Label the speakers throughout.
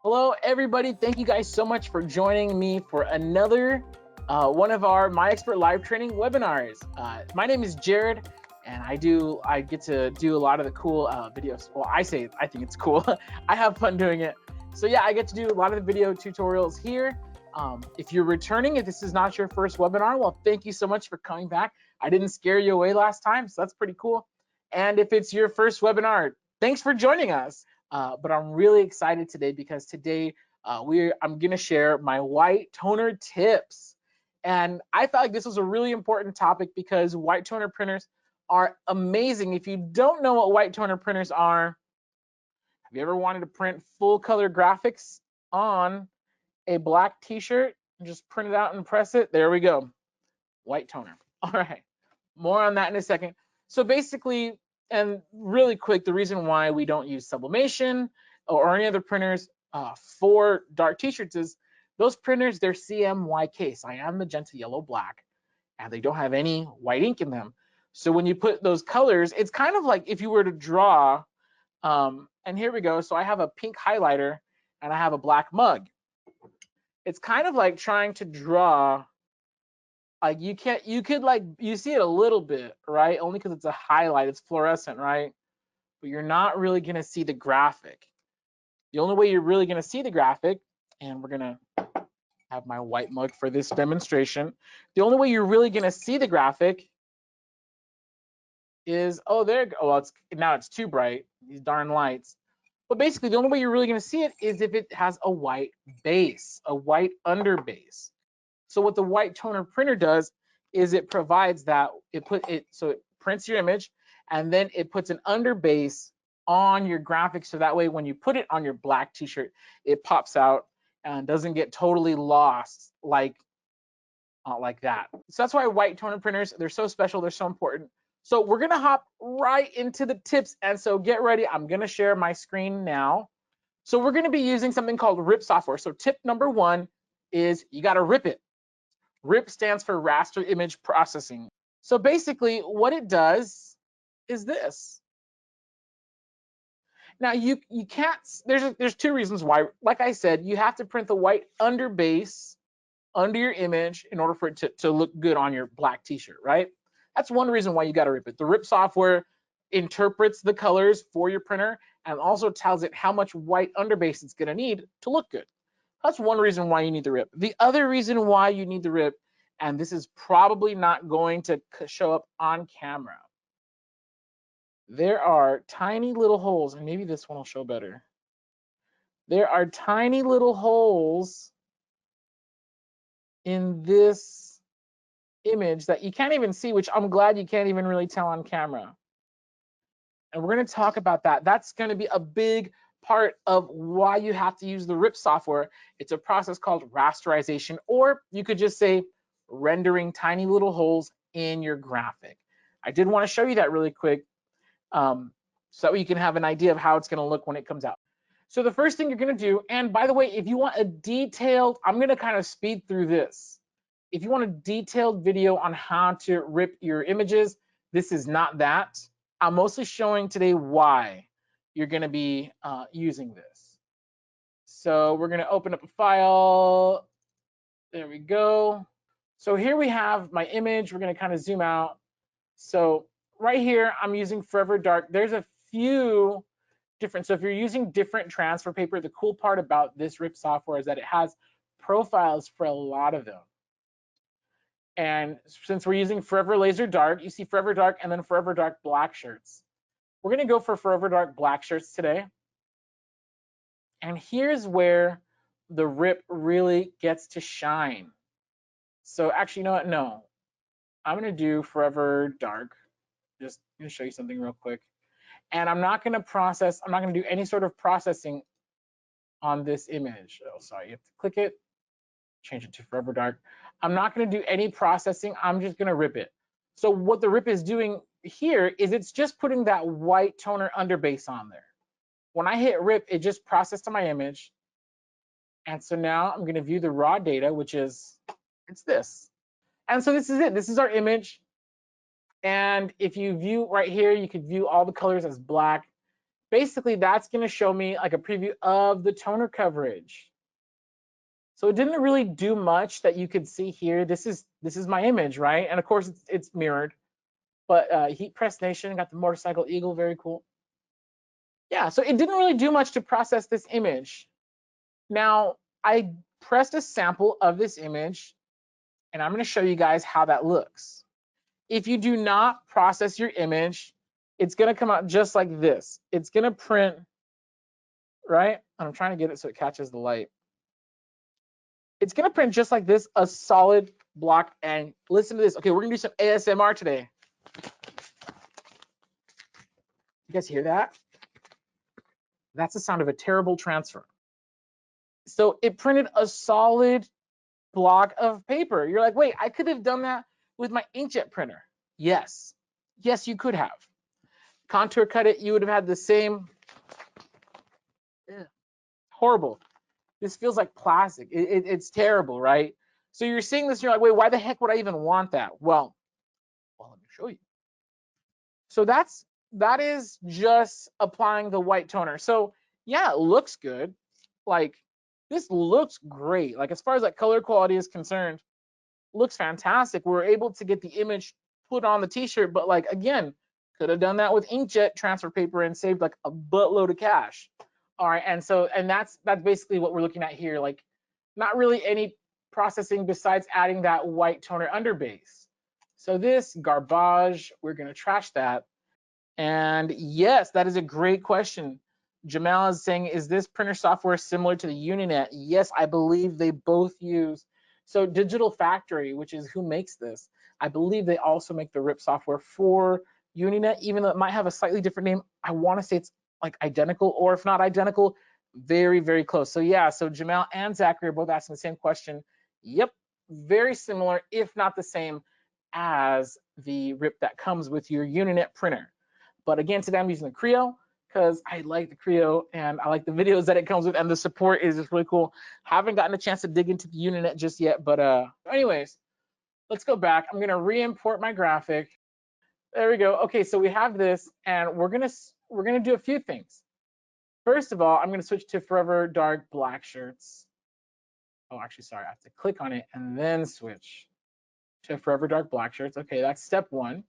Speaker 1: Hello, everybody. Thank you guys so much for joining me for another one of our My Expert live training webinars. My name is Jared, and I get to do a lot of the cool videos. Well, I think it's cool. I have fun doing it. So yeah, I get to do a lot of the video tutorials here. If you're returning, if this is not your first webinar, well, thank you so much for coming back. I didn't scare you away last time, so that's pretty cool. And if it's your first webinar, thanks for joining us. But I'm really excited today because today I'm gonna share my white toner tips. And I felt like this was a really important topic because white toner printers are amazing. If you don't know what white toner printers are, have you ever wanted to print full color graphics on a black t-shirt? Just print it out and press it. There we go. White toner. All right. More on that in a second. So basically, and really quick, the reason why we don't use sublimation or any other printers for dark t-shirts is those printers, they're CMYK, cyan, magenta, yellow, black, and they don't have any white ink in them. So when you put those colors, it's kind of like if you were to draw, and here we go. So I have a pink highlighter and I have a black mug. It's kind of like trying to draw, like you see it a little bit, right? Only because it's a highlight, it's fluorescent, right? But you're not really gonna see the graphic. The only way you're really gonna see the graphic, and we're gonna have my white mug for this demonstration. The only way you're really gonna see the graphic is, oh, there, well, now it's too bright, these darn lights. But basically, the only way you're really gonna see it is if it has a white base, a white underbase. So what the white toner printer does is it provides that, so it prints your image and then it puts an underbase on your graphic, so that way when you put it on your black t-shirt, it pops out and doesn't get totally lost like that. So that's why white toner printers, they're so special, they're so important. So we're gonna hop right into the tips, and so get ready. I'm gonna share my screen now. So we're gonna be using something called RIP software. So tip number one is you gotta RIP it. RIP stands for raster image processing. So basically what it does is this. Now you can't, there's two reasons why. Like I said, you have to print the white underbase under your image in order for it to look good on your black t-shirt, right? That's one reason why you got to RIP it. The RIP software interprets the colors for your printer and also tells it how much white underbase it's going to need to look good. That's one reason why you need the RIP. The other reason why you need the RIP, and this is probably not going to show up on camera, there are tiny little holes, and maybe this one will show better. There are tiny little holes in this image that you can't even see, which I'm glad you can't even really tell on camera. And we're going to talk about that. That's going to be a big part of why you have to use the RIP software. It's a process called rasterization, or you could just say rendering tiny little holes in your graphic. I did want to show you that really quick so that you can have an idea of how it's going to look when it comes out. So the first thing you're going to do, and by the way, if you want a detailed, I'm going to kind of speed through this. If you want a detailed video on how to RIP your images, this is not that. I'm mostly showing today why you're going to be using this. So we're going to open up a file. There we go. So here we have my image. We're going to kind of zoom out. So right here, I'm using Forever Dark. There's a few different, so if you're using different transfer paper, the cool part about this RIP software is that it has profiles for a lot of them. And since we're using Forever Laser Dark, you see Forever Dark and then Forever Dark black shirts. We're going to go for Forever Dark black shirts today. And here's where the RIP really gets to shine. So actually, you know what? No, I'm going to do Forever Dark. Just going to show you something real quick. And I'm not going to do any sort of processing on this image. Oh, sorry, you have to click it, change it to Forever Dark. I'm not going to do any processing. I'm just going to RIP it. So what the RIP is doing here is it's just putting that white toner underbase on there. When I hit RIP, it just processed my image. And so now I'm going to view the raw data, which is, it's this. And so this is it. This is our image. And if you view right here, you could view all the colors as black. basically that's going to show me like a preview of the toner coverage. So it didn't really do much that you could see here. This is my image, right? And of course it's mirrored. But Heat Press Nation got the motorcycle eagle, very cool. Yeah, so it didn't really do much to process this image. Now I pressed a sample of this image, and I'm going to show you guys how that looks. If you do not process your image, it's going to come out just like this. It's going to print, right? I'm trying to get it so it catches the light. It's going to print just like this, a solid block. And listen to this. Okay, we're going to do some ASMR today. You guys hear that? That's the sound of a terrible transfer. So it printed a solid block of paper. You're like, wait, I could have done that with my inkjet printer. Yes. Yes, you could have. Contour cut it, you would have had the same. Ugh, horrible. This feels like plastic. It's terrible, right? So you're seeing this and you're like, wait, why the heck would I even want that? Well, let me show you. So that is just applying the white toner. So yeah, it looks good. Like this looks great. Like as far as like color quality is concerned, looks fantastic. We're able to get the image put on the t-shirt, but like again, could have done that with inkjet transfer paper and saved like a buttload of cash. All right, and that's basically what we're looking at here. Like not really any processing besides adding that white toner underbase. So this garbage, we're gonna trash that. And yes, that is a great question. Jamal is saying, is this printer software similar to the Uninet? Yes, I believe they both use. So Digital Factory, which is who makes this, I believe they also make the RIP software for Uninet, even though it might have a slightly different name. I want to say it's like identical, or if not identical, very, very close. So yeah, so Jamal and Zachary are both asking the same question. Yep, very similar, if not the same as the RIP that comes with your Uninet printer. But again, today I'm using the Crio because I like the Crio and I like the videos that it comes with, and the support is just really cool. Haven't gotten a chance to dig into the Uninet just yet, but anyways, let's go back. I'm gonna re-import my graphic. There we go. Okay, so we have this, and we're gonna do a few things. First of all, I'm gonna switch to Forever Dark Black shirts. Oh, actually, sorry, I have to click on it and then switch to Forever Dark Black shirts. Okay, that's step one.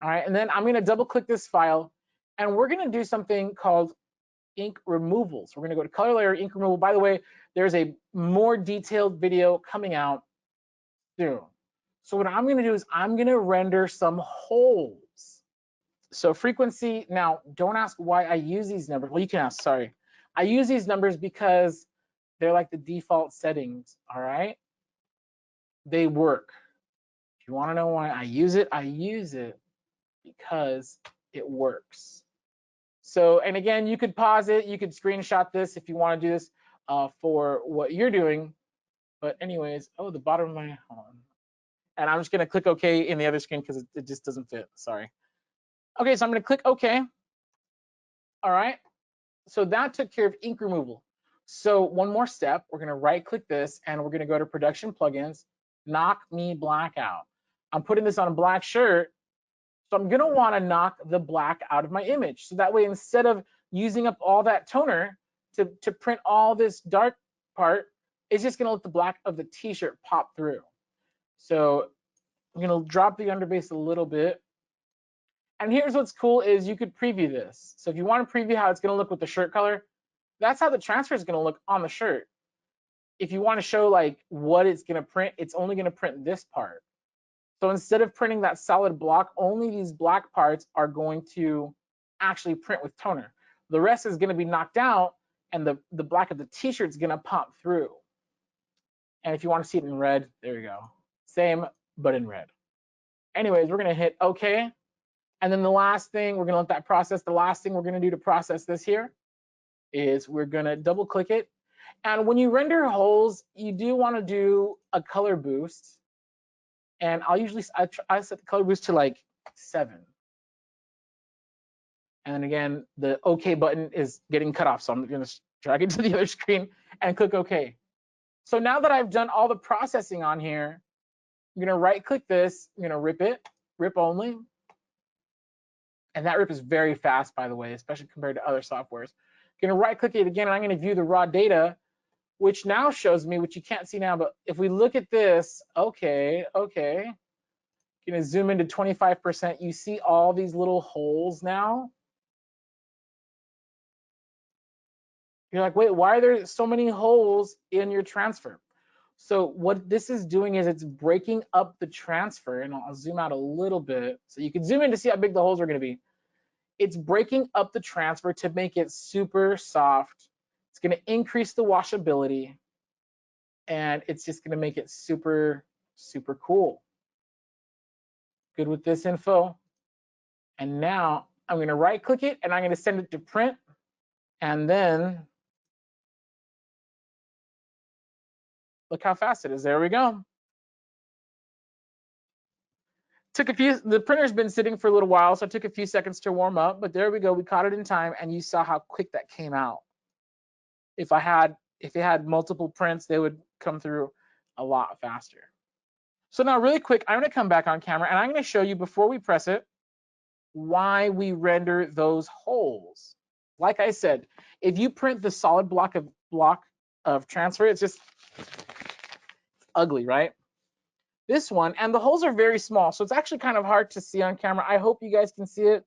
Speaker 1: All right, and then I'm gonna double click this file, and we're gonna do something called ink removal. So we're gonna go to color layer, ink removal. By the way, there's a more detailed video coming out soon. So what I'm gonna do is I'm gonna render some holes. So frequency, now don't ask why I use these numbers. Well, you can ask, sorry. I use these numbers because they're like the default settings, all right? They work. If you wanna know why I use it because it works. So, and again, you could pause it, you could screenshot this if you want to do this for what you're doing. But anyways, oh, the bottom of my, hold on. And I'm just gonna click OK in the other screen because it just doesn't fit, sorry. Okay, so I'm gonna click OK. All right, so that took care of ink removal. So one more step, we're gonna right click this and we're gonna go to production plugins, knock me black out. I'm putting this on a black shirt. So I'm gonna wanna knock the black out of my image. So that way, instead of using up all that toner to print all this dark part, it's just gonna let the black of the t-shirt pop through. So I'm gonna drop the underbase a little bit. And here's what's cool is you could preview this. So if you wanna preview how it's gonna look with the shirt color, that's how the transfer is gonna look on the shirt. If you wanna show like what it's gonna print, it's only gonna print this part. So instead of printing that solid block, only these black parts are going to actually print with toner. The rest is going to be knocked out, and the black of the t-shirt is going to pop through. And if you want to see it in red, there you go. Same, but in red. Anyways, we're going to hit OK. And then the last thing, we're going to let that process. The last thing we're going to do to process this here is we're going to double click it. And when you render holes, you do want to do a color boost. And I'll usually, I set the color boost to like 7. And then again, the OK button is getting cut off. So I'm going to drag it to the other screen and click OK. So now that I've done all the processing on here, I'm going to right click this. I'm going to rip it, rip only. And that rip is very fast, by the way, especially compared to other softwares. I'm gonna right click it again, and I'm gonna view the raw data, which now shows me, which you can't see now, but if we look at this, okay. Gonna zoom into 25%, you see all these little holes now. You're like, wait, why are there so many holes in your transfer? So what this is doing is it's breaking up the transfer, and I'll zoom out a little bit so you can zoom in to see how big the holes are going to be. It's breaking up the transfer to make it super soft. It's going to increase the washability, and it's just going to make it super, super cool. Good with this info. And now I'm going to right click it, and I'm going to send it to print, and then look how fast it is. There we go. Took a few, the printer's been sitting for a little while, so it took a few seconds to warm up, but there we go. We caught it in time, and you saw how quick that came out. If it had multiple prints, they would come through a lot faster. So now really quick, I'm gonna come back on camera, and I'm gonna show you before we press it, why we render those holes. Like I said, if you print the solid block of transfer, it's just ugly, right? This one, and the holes are very small, so it's actually kind of hard to see on camera. I hope you guys can see it.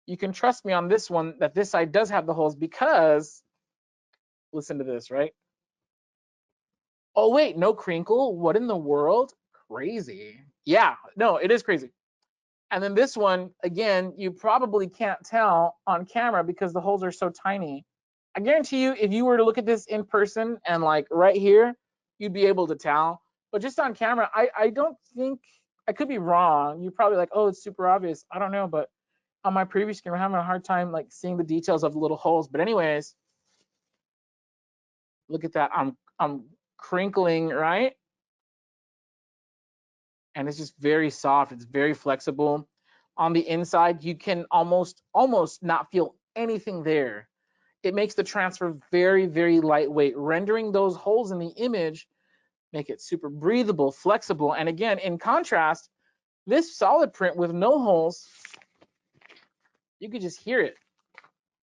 Speaker 1: You can trust me on this one that this side does have the holes, because listen to this, right? Oh wait, no crinkle? What in the world? Crazy. Yeah, no, it is crazy. And then this one, again, you probably can't tell on camera because the holes are so tiny. I guarantee you, if you were to look at this in person and like right here, you'd be able to tell. But just on camera, I don't think, I could be wrong. You're probably like, oh, it's super obvious. I don't know, but on my previous screen, I'm having a hard time like seeing the details of the little holes. But anyways, look at that. I'm crinkling, right? And it's just very soft. It's very flexible. On the inside, you can almost not feel anything there. It makes the transfer very, very lightweight, rendering those holes in the image, make it super breathable, flexible. And again, in contrast, this solid print with no holes, you could just hear it.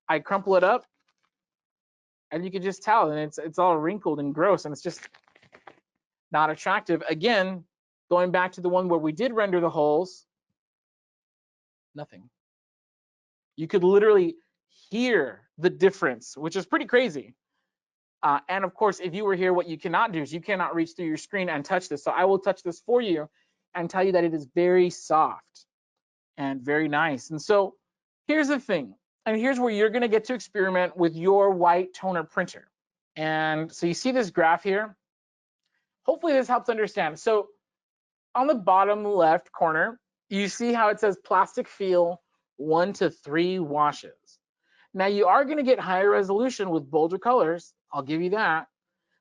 Speaker 1: I crumple it up, and you can just tell, and it's all wrinkled and gross, and it's just not attractive. Again, going back to the one where we did render the holes, nothing. You could literally hear the difference, which is pretty crazy. And of course, if you were here, what you cannot do is you cannot reach through your screen and touch this. So I will touch this for you and tell you that it is very soft and very nice. And so here's the thing, and here's where you're going to get to experiment with your white toner printer. And so you see this graph here. Hopefully this helps understand. So on the bottom left corner, you see how it says plastic feel 1 to 3 washes. Now you are going to get higher resolution with bolder colors. I'll give you that.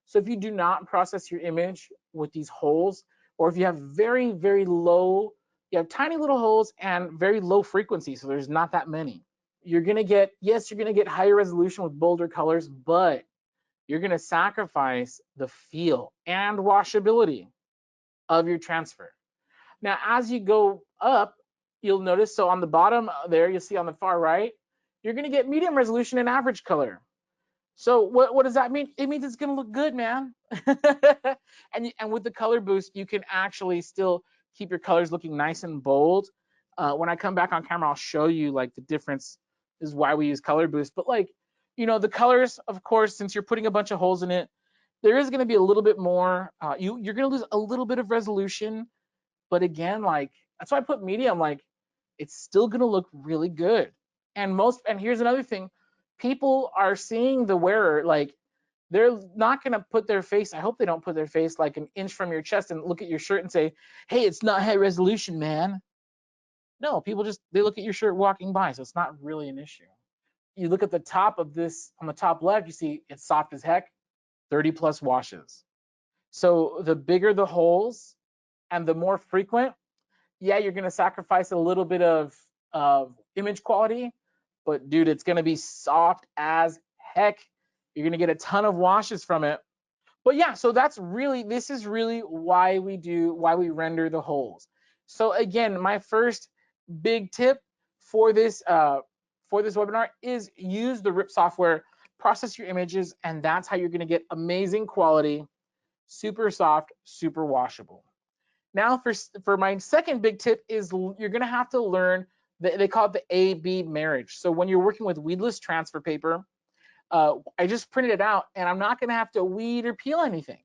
Speaker 1: So if you do not process your image with these holes, or if you have very, very low, you have tiny little holes and very low frequency, so there's not that many, you're going to get, yes, you're going to get higher resolution with bolder colors, but you're going to sacrifice the feel and washability of your transfer. Now, as you go up, you'll notice, so on the bottom there, you'll see on the far right, you're going to get medium resolution and average color. So what does that mean? It means it's going to look good, man. and with the color boost, you can actually still keep your colors looking nice and bold. When I come back on camera, I'll show you like the difference is why we use color boost. But like, you know, the colors, of course, since you're putting a bunch of holes in it, there is going to be a little bit more. You're going to lose a little bit of resolution. But again, like that's why I put medium. Like it's still going to look really good. And here's another thing, people are seeing the wearer, like they're not going to put their face, I hope they don't put their face like an inch from your chest and look at your shirt and say, hey, it's not high resolution, man. No, people just, they look at your shirt walking by, so it's not really an issue. You look at the top of this, on the top left, you see it's soft as heck, 30 plus washes. So the bigger the holes and the more frequent, yeah, you're going to sacrifice a little bit of image quality, but dude, it's going to be soft as heck. You're going to get a ton of washes from it. But yeah, so this is really why we render the holes. So again, my first big tip for this webinar is use the RIP software, process your images, and that's how you're going to get amazing quality, super soft, super washable. Now for my second big tip is you're going to have to learn, they call it the A-B marriage. So when you're working with weedless transfer paper, I just printed it out and I'm not going to have to weed or peel anything.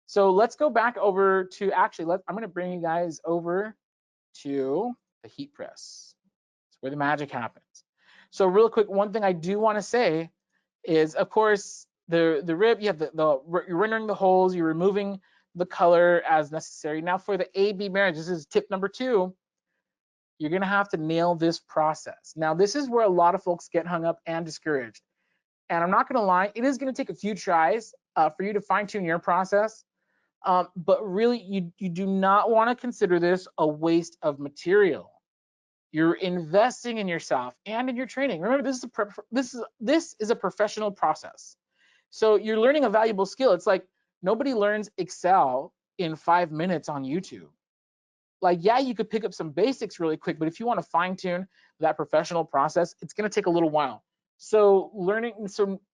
Speaker 1: So let's go back over to, actually, I'm going to bring you guys over to the heat press. It's where the magic happens. So real quick, one thing I do want to say is, of course, the rib, you have you're rendering the holes, you're removing the color as necessary. Now for the A-B marriage, this is tip number 2. You're going to have to nail this process. Now this is where a lot of folks get hung up and discouraged. And I'm not going to lie, it is going to take a few tries for you to fine tune your process. But really, you do not want to consider this a waste of material. You're investing in yourself and in your training. Remember, this is a professional process. So you're learning a valuable skill. It's like nobody learns Excel in 5 minutes on YouTube. Like, yeah, you could pick up some basics really quick, but if you want to fine tune that professional process, it's going to take a little while. So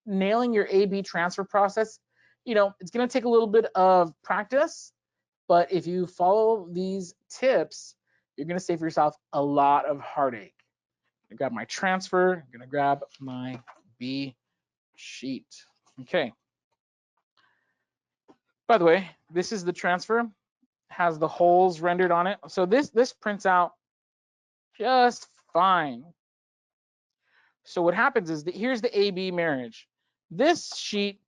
Speaker 1: nailing your A/B transfer process, it's going to take a little bit of practice, but if you follow these tips, you're going to save yourself a lot of heartache. I'm going to grab my transfer. I'm going to grab my B sheet. Okay. By the way, this is the transfer. Has the holes rendered on it. So this prints out just fine. So what happens is that here's the A/B marriage. This sheet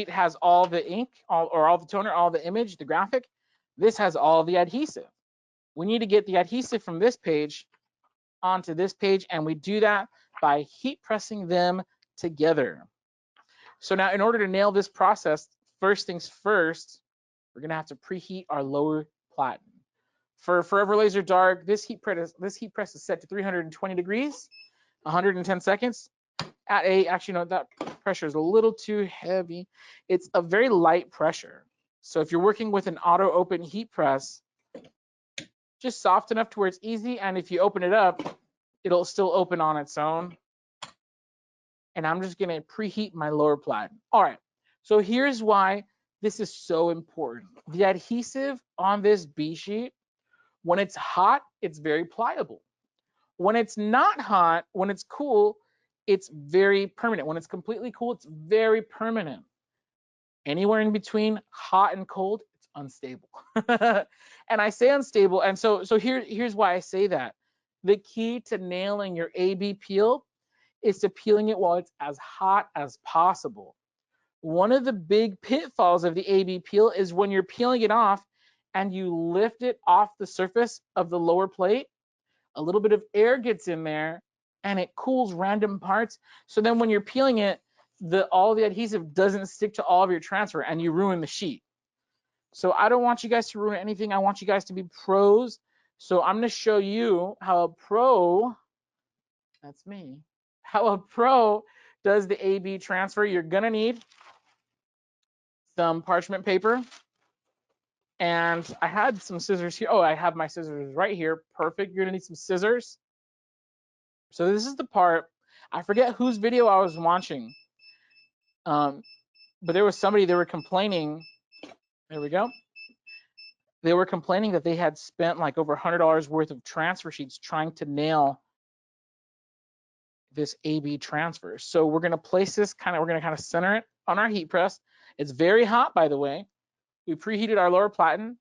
Speaker 1: has all the ink, all the toner, all the image, the graphic. This has all the adhesive. We need to get the adhesive from this page onto this page, and we do that by heat pressing them together. So now, in order to nail this process, first things first, we're gonna have to preheat our lower platen. For Forever Laser Dark, this heat press is set to 320 degrees, 110 seconds. Actually, no, that pressure is a little too heavy. It's a very light pressure. So if you're working with an auto open heat press, just soft enough to where it's easy, and if you open it up, it'll still open on its own. And I'm just gonna preheat my lower platen. All right, so here's why this is so important. The adhesive on this B sheet, when it's hot, it's very pliable. When it's not hot, when it's cool, it's very permanent. When it's completely cool, it's very permanent. Anywhere in between hot and cold, it's unstable. And I say unstable, and so here's why I say that. The key to nailing your A/B peel is to peeling it while it's as hot as possible. One of the big pitfalls of the A/B peel is when you're peeling it off and you lift it off the surface of the lower plate, a little bit of air gets in there and it cools random parts. So then when you're peeling it, all the adhesive doesn't stick to all of your transfer and you ruin the sheet. So I don't want you guys to ruin anything. I want you guys to be pros. So I'm going to show you how a pro, that's me, how a pro does the A/B transfer. You're going to need some parchment paper. And I had some scissors here. Oh, I have my scissors right here. Perfect. You're going to need some scissors. So this is the part, I forget whose video I was watching, but there was somebody, they were complaining, there we go. They were complaining that they had spent like over $100 worth of transfer sheets trying to nail this A/B transfer. So we're gonna place this we're gonna kind of center it on our heat press. It's very hot, by the way. We preheated our lower platen.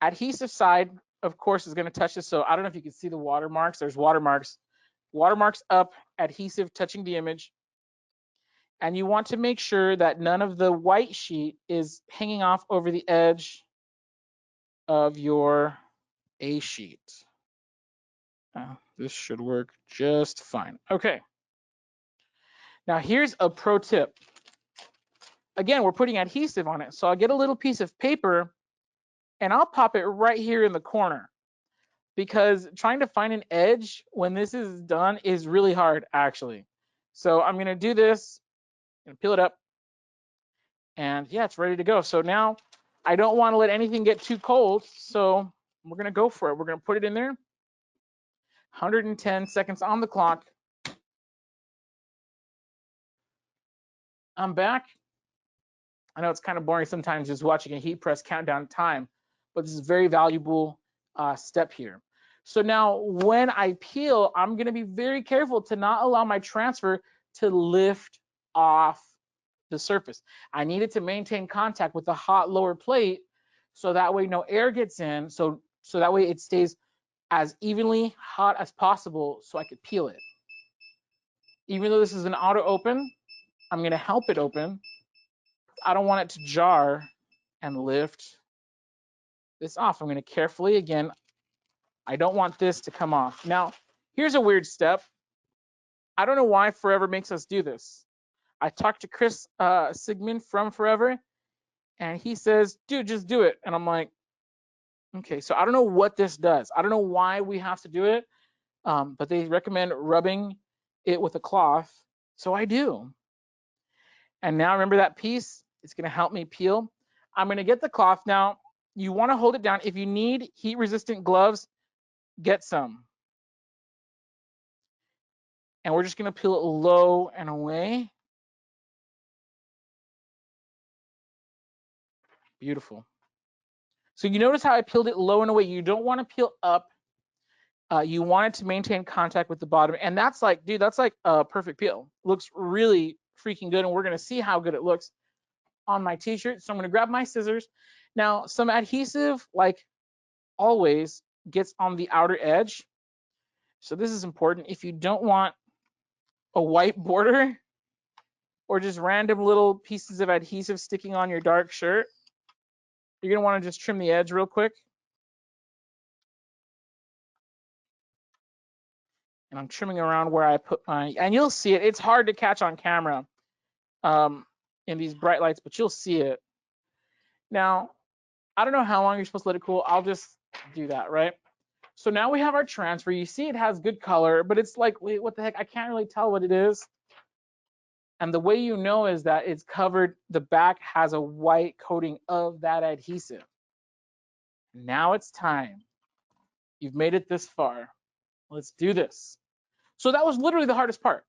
Speaker 1: Adhesive side, of course, is gonna touch this. So I don't know if you can see the watermarks. There's watermarks. Watermarks up, adhesive touching the image. And you want to make sure that none of the white sheet is hanging off over the edge of your A sheet. This should work just fine. Okay. Now here's a pro tip. Again, we're putting adhesive on it. So I'll get a little piece of paper and I'll pop it right here in the corner, because trying to find an edge when this is done is really hard, actually. So I'm gonna do this, I'm gonna peel it up, and yeah, it's ready to go. So now I don't want to let anything get too cold, so we're gonna go for it. We're gonna put it in there. 110 seconds on the clock. I'm back. I know it's kind of boring sometimes just watching a heat press countdown time, but this is a very valuable step here. So now when I peel, I'm going to be very careful to not allow my transfer to lift off the surface. I need it to maintain contact with the hot lower plate so that way no air gets in, so that way it stays as evenly hot as possible so I could peel it. Even though this is an auto open, I'm going to help it open. I don't want it to jar and lift this off. I'm going to carefully, again, I don't want this to come off. Now, here's a weird step. I don't know why Forever makes us do this. I talked to Chris Sigmund from Forever, and he says, dude, just do it. And I'm like, okay, so I don't know what this does. I don't know why we have to do it, but they recommend rubbing it with a cloth, so I do. And now remember that piece? It's going to help me peel. I'm going to get the cloth now. You want to hold it down. If you need heat-resistant gloves, get some. And we're just going to peel it low and away. Beautiful. So you notice how I peeled it low and away. You don't want to peel up. You want it to maintain contact with the bottom. And that's like, dude, that's like a perfect peel. Looks really freaking good. And we're going to see how good it looks on my t-shirt. So I'm going to grab my scissors. Now, some adhesive, like always, gets on the outer edge. So this is important. If you don't want a white border or just random little pieces of adhesive sticking on your dark shirt, you're going to want to just trim the edge real quick. And I'm trimming around where I put my, and you'll see it. It's hard to catch on camera in these bright lights, but you'll see it. Now, I don't know how long you're supposed to let it cool. I'll just do that, right? So now we have our transfer. You see it has good color, but it's like, wait, what the heck? I can't really tell what it is. And the way you know is that it's covered, the back has a white coating of that adhesive. Now it's time. You've made it this far. Let's do this. So that was literally the hardest part.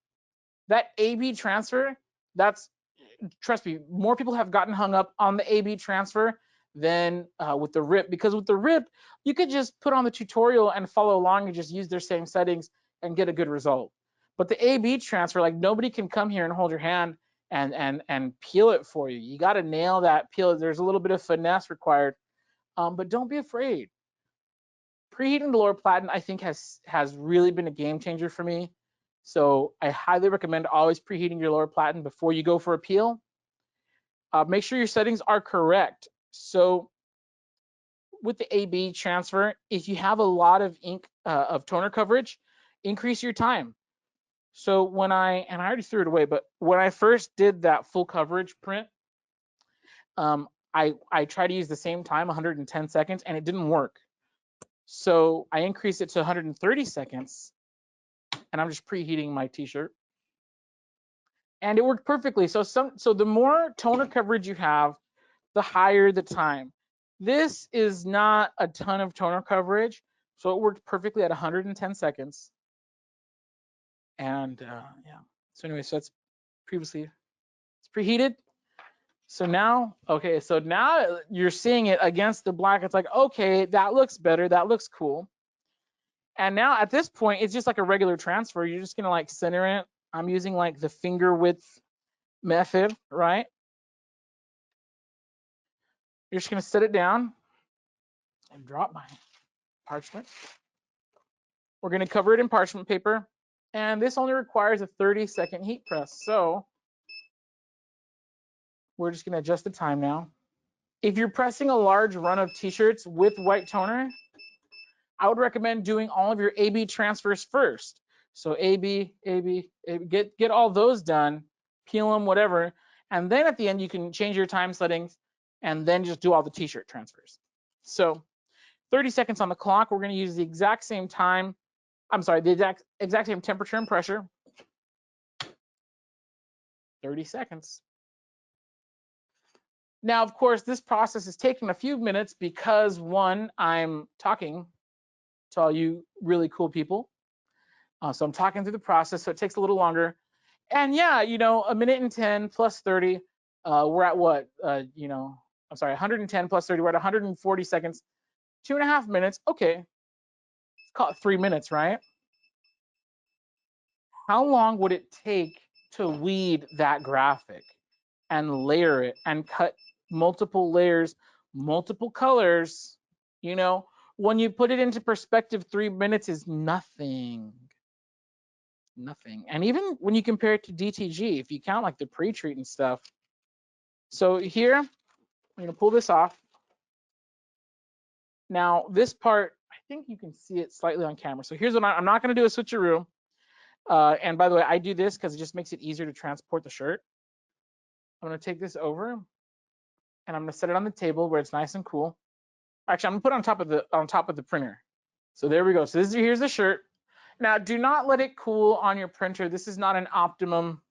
Speaker 1: That A-B transfer, trust me, more people have gotten hung up on the A-B transfer than with the rip, because with the rip, you could just put on the tutorial and follow along and just use their same settings and get a good result. But the A-B transfer, like nobody can come here and hold your hand and peel it for you. You got to nail that peel. There's a little bit of finesse required, but don't be afraid. Preheating the lower platen, I think, has really been a game changer for me. So I highly recommend always preheating your lower platen before you go for a peel. Make sure your settings are correct. So with the A-B transfer, if you have a lot of ink of toner coverage, increase your time. So when and I already threw it away, but when I first did that full coverage print, I tried to use the same time, 110 seconds, and it didn't work. So I increased it to 130 seconds, and I'm just preheating my t-shirt. And it worked perfectly. So the more toner coverage you have, the higher the time. This is not a ton of toner coverage, so it worked perfectly at 110 seconds. And yeah, so anyway, so it's preheated. So now, okay, so now you're seeing it against the black. It's like, okay, that looks better. That looks cool. And now at this point, it's just like a regular transfer. You're just gonna like center it. I'm using like the finger width method, right? You're just gonna set it down and drop my parchment. We're gonna cover it in parchment paper. And this only requires a 30-second heat press. So we're just gonna adjust the time now. If you're pressing a large run of t-shirts with white toner, I would recommend doing all of your A-B transfers first. So A-B, A-B, get all those done, peel them, whatever. And then at the end, you can change your time settings and then just do all the t-shirt transfers. So 30 seconds on the clock. We're gonna use the exact same time. I'm sorry, the exact same temperature and pressure. 30 seconds. Now, of course, this process is taking a few minutes because one, I'm talking to all you really cool people. So I'm talking through the process, so it takes a little longer. And yeah, you know, a minute and 10 plus 30, we're at what? You know, I'm sorry, 110 plus 30, we're at 140 seconds, 2.5 minutes. Okay, let's call it 3 minutes, right? How long would it take to weed that graphic and layer it and cut multiple layers, multiple colors? You know, when you put it into perspective, 3 minutes is nothing. Nothing. And even when you compare it to DTG, if you count like the pre-treat and stuff. So here, I'm gonna pull this off. Now this part, I think you can see it slightly on camera. So here's what I'm not gonna do a switcheroo. And by the way, I do this because it just makes it easier to transport the shirt. I'm gonna take this over and I'm gonna set it on the table where it's nice and cool. Actually, I'm gonna put it on top of the printer. So there we go. So here's the shirt. Now do not let it cool on your printer. This is not an optimum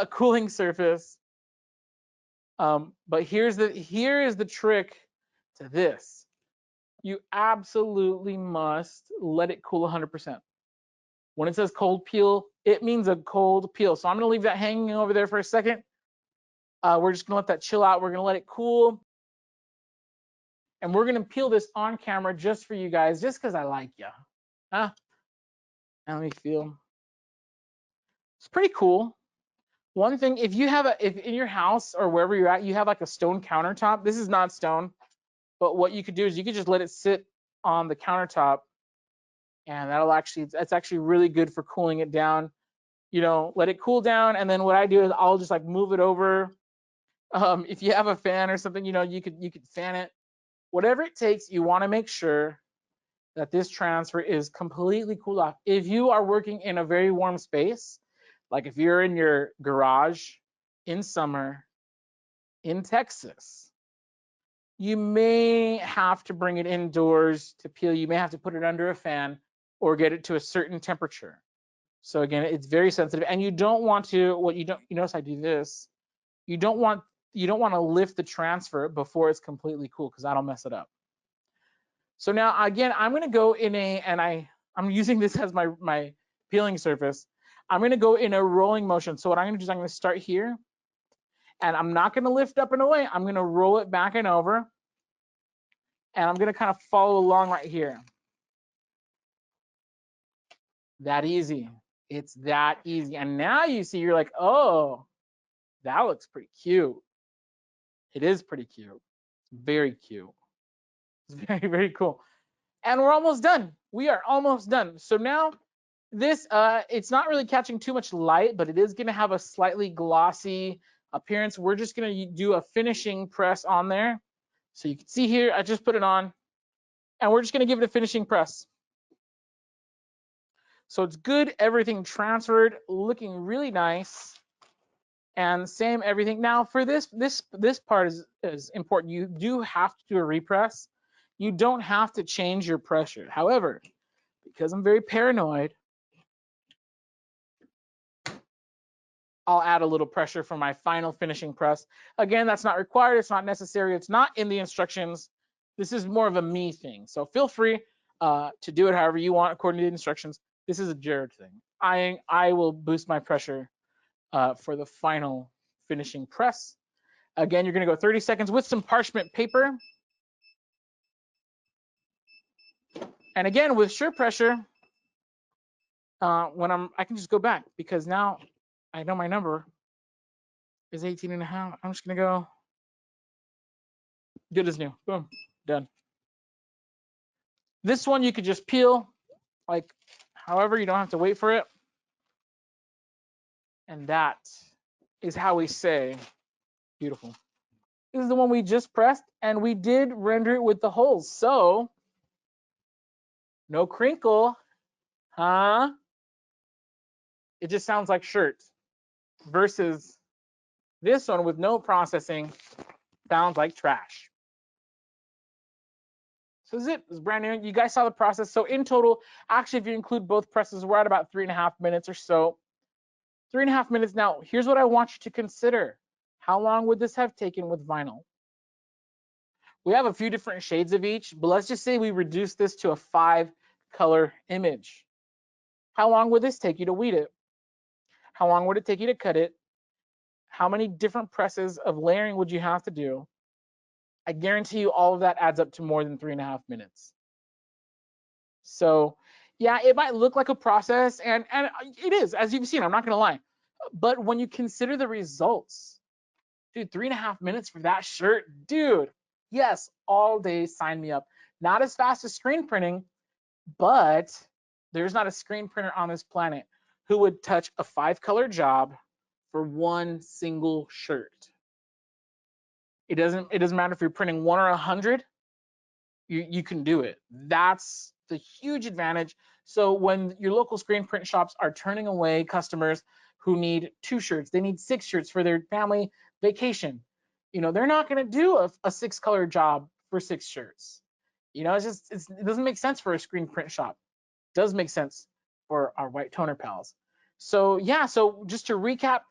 Speaker 1: cooling surface. But here is the trick to this. You absolutely must let it cool 100%. When it says cold peel, it means a cold peel. So I'm gonna leave that hanging over there for a second. We're just gonna let that chill out. We're gonna let it cool. And we're gonna peel this on camera just for you guys, just because I like you. Huh? Let me feel. It's pretty cool. One thing, if in your house or wherever you're at, you have like a stone countertop. This is not stone. But what you could do is you could just let it sit on the countertop, and that's actually really good for cooling it down. You know, let it cool down, and then what I do is I'll just like move it over. If you have a fan or something, you know, you could fan it. Whatever it takes, you want to make sure that this transfer is completely cooled off. If you are working in a very warm space, like if you're in your garage in summer in Texas, you may have to bring it indoors to peel. You may have to put it under a fan or get it to a certain temperature. So again, it's very sensitive, and you don't want to. You notice I do this. You don't want to lift the transfer before it's completely cool because that'll mess it up. So now again, I'm going to go in I'm using this as my peeling surface. I'm going to go in a rolling motion. So what I'm going to do is I'm going to start here, and I'm not going to lift up and away. I'm going to roll it back and over. And I'm gonna kind of follow along right here. That easy. It's that easy. And now you see, you're like, oh, that looks pretty cute. It is pretty cute. Very cute. It's very, very cool. And we're almost done. We are almost done. So now this, it's not really catching too much light, but it is gonna have a slightly glossy appearance. We're just gonna do a finishing press on there. So you can see here, I just put it on, and we're just gonna give it a finishing press. So it's good, everything transferred, looking really nice, and same everything. Now for this part is important. You do have to do a repress. You don't have to change your pressure. However, because I'm very paranoid, I'll add a little pressure for my final finishing press. Again, that's not required. It's not necessary. It's not in the instructions. This is more of a me thing. So feel free to do it however you want according to the instructions. This is a Jared thing. I will boost my pressure for the final finishing press. Again, you're gonna go 30 seconds with some parchment paper. And again, with shear pressure, I can just go back because now I know my number is 18.5. I'm just gonna go good as new. Boom, done. This one you could just peel, like however, you don't have to wait for it. And that is how we say beautiful. This is the one we just pressed, and we did render it with the holes. So no crinkle, huh? It just sounds like shirt versus this one with no processing sounds like trash. So this is brand new. You guys saw the process. So in total, actually, if you include both presses, we're at about 3.5 minutes or so. 3.5 minutes. Now, here's what I want you to consider. How long would this have taken with vinyl? We have a few different shades of each, but let's just say we reduce this to a 5-color image. How long would this take you to weed it? How long would it take you to cut it? How many different presses of layering would you have to do? I guarantee you all of that adds up to more than 3.5 minutes. So yeah, it might look like a process, and it is, as you've seen, I'm not gonna lie. But when you consider the results, dude, 3.5 minutes for that shirt, dude, yes, all day, sign me up. Not as fast as screen printing, but there's not a screen printer on this planet who would touch a 5-color job for one single shirt. It doesn't matter if you're printing 1 or 100, you can do it. That's the huge advantage. So when your local screen print shops are turning away customers who need 2 shirts, they need 6 shirts for their family vacation, they're not going to do a 6-color job for 6 shirts. It doesn't make sense for a screen print shop. It does make sense for our white toner pals. So yeah, so just to recap,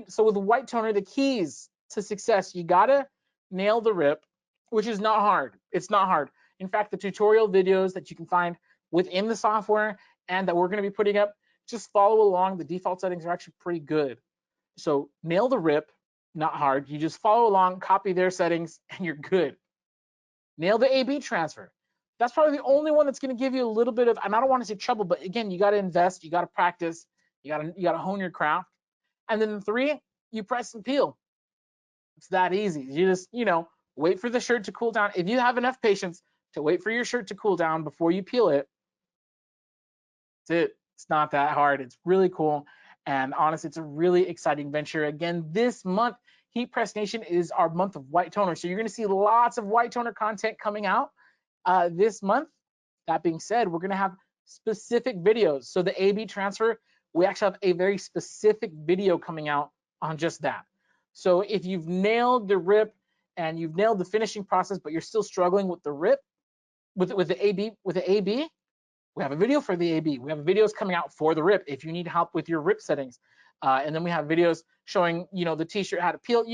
Speaker 1: so with the white toner, the keys to success, you gotta nail the rip, which is not hard. It's not hard. In fact, the tutorial videos that you can find within the software and that we're going to be putting up, just follow along. The default settings are actually pretty good. So nail the rip, not hard. You just follow along, copy their settings, and you're good. Nail the A/B transfer. That's probably the only one that's going to give you a little bit of, and I don't want to say trouble, but again, you got to invest, you got to practice, you got to hone your craft. And then 3, you press and peel. It's that easy. You just, wait for the shirt to cool down. If you have enough patience to wait for your shirt to cool down before you peel it, that's it. It's not that hard. It's really cool. And honestly, it's a really exciting venture. Again, this month, Heat Press Nation is our month of white toner. So you're going to see lots of white toner content coming out this month. That being said, we're going to have specific videos. So the A/B transfer, we actually have a very specific video coming out on just that. So if you've nailed the rip and you've nailed the finishing process, but you're still struggling with the rip, with the A/B, we have a video for the A/B. We have videos coming out for the rip if you need help with your rip settings. And then we have videos showing, the t-shirt, how to peel,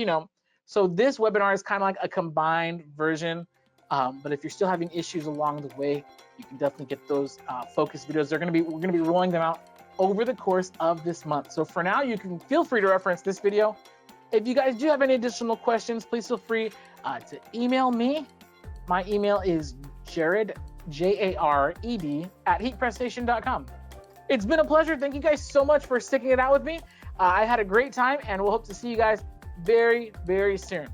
Speaker 1: So this webinar is kind of like a combined version. But if you're still having issues along the way, you can definitely get those focus videos. We're gonna be rolling them out over the course of this month. So for now, you can feel free to reference this video. If you guys do have any additional questions, please feel free to email me. My email is Jared, Jared, at heatpressnation.com. It's been a pleasure. Thank you guys so much for sticking it out with me. I had a great time, and we'll hope to see you guys very, very soon.